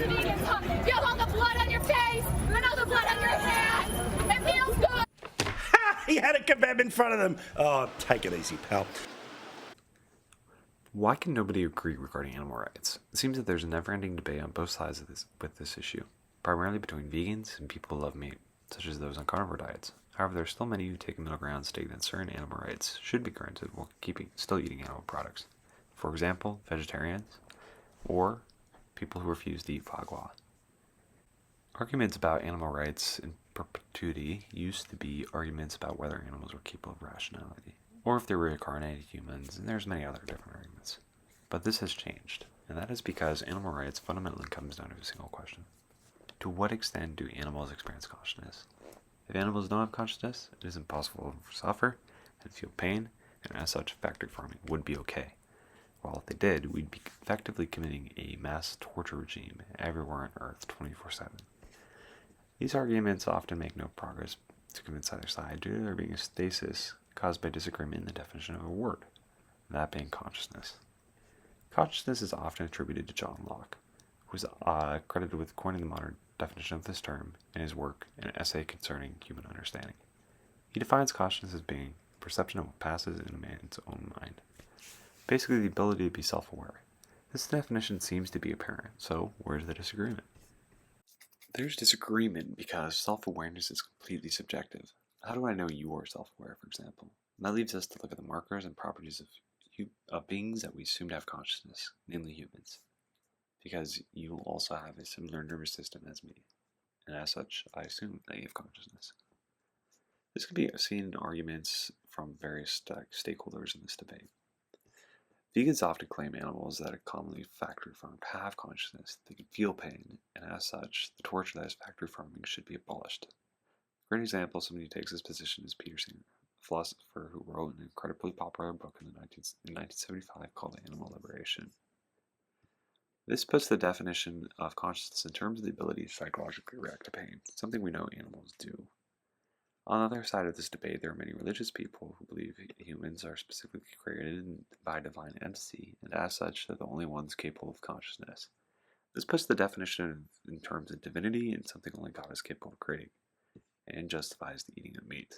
vegans, huh? Feel all the blood on your face and all the blood on your hands. It feels good. He had a kebab in front of them. Oh, take it easy, pal. Why can nobody agree regarding animal rights? It seems that there's a never-ending debate on both sides of this issue, primarily between vegans and people who love meat, such as those on carnivore diets. However, there are still many who take a middle ground stating that certain animal rights should be granted while still eating animal products. For example, vegetarians, or people who refuse to eat foie gras. Arguments about animal rights in perpetuity used to be arguments about whether animals were capable of rationality, or if they were reincarnated humans, and there's many other different arguments. But this has changed, and that is because animal rights fundamentally comes down to a single question. To what extent do animals experience consciousness? If animals don't have consciousness, it is impossible to suffer and feel pain, and as such, factory farming would be okay. While if they did, we'd be effectively committing a mass torture regime everywhere on Earth 24/7. These arguments often make no progress to convince either side due to there being a stasis caused by disagreement in the definition of a word, that being consciousness. Consciousness is often attributed to John Locke, who is credited with coining the modern definition of this term in his work, An Essay Concerning Human Understanding. He defines consciousness as being perception of what passes in a man's own mind. Basically, the ability to be self-aware. This definition seems to be apparent, so where's the disagreement? There's disagreement because self-awareness is completely subjective. How do I know you are self-aware, for example? And that leaves us to look at the markers and properties of beings that we assume to have consciousness, namely humans. Because you will also have a similar nervous system as me, and as such, I assume that you have consciousness. This can be seen in arguments from various stakeholders in this debate. Vegans often claim animals that are commonly factory farmed have consciousness. They can feel pain, and as such, the torture that is factory farming should be abolished. A great example of somebody who takes this position is Peter Singer, a philosopher who wrote an incredibly popular book in 1975 called Animal Liberation. This puts the definition of consciousness in terms of the ability to psychologically react to pain, something we know animals do. On the other side of this debate, there are many religious people who believe humans are specifically created by a divine entity, and as such, they're the only ones capable of consciousness. This puts the definition in terms of divinity and something only God is capable of creating, and justifies the eating of meat.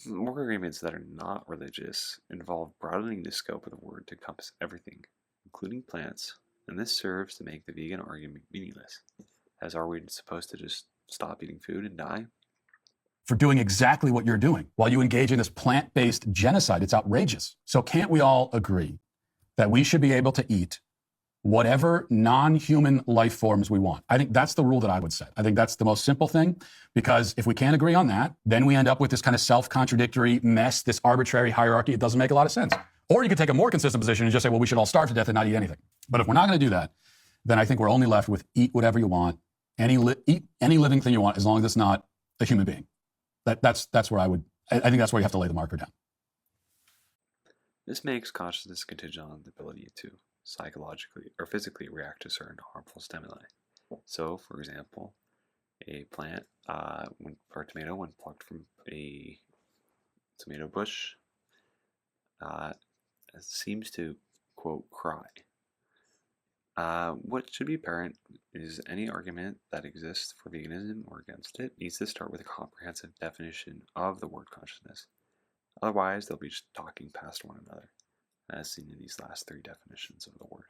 More agreements that are not religious involve broadening the scope of the word to encompass everything, including plants, and this serves to make the vegan argument meaningless. As are we supposed to just stop eating food and die? For doing exactly what you're doing while you engage in this plant-based genocide. It's outrageous. So can't we all agree that we should be able to eat whatever non-human life forms we want? I think that's the rule that I would set. I think that's the most simple thing, because if we can't agree on that, then we end up with this kind of self-contradictory mess, this arbitrary hierarchy. It doesn't make a lot of sense. Or you could take a more consistent position and just say, well, we should all starve to death and not eat anything. But if we're not going to do that, then I think we're only left with eat whatever you want, eat any living thing you want, as long as it's not a human being. That's where I think that's where you have to lay the marker down. This makes consciousness contingent on the ability to psychologically or physically react to certain harmful stimuli. So, for example, a plant, or a tomato, when plucked from a tomato bush, seems to, quote, cry. What should be apparent is any argument that exists for veganism or against it needs to start with a comprehensive definition of the word consciousness. Otherwise, they'll be just talking past one another, as seen in these last three definitions of the word.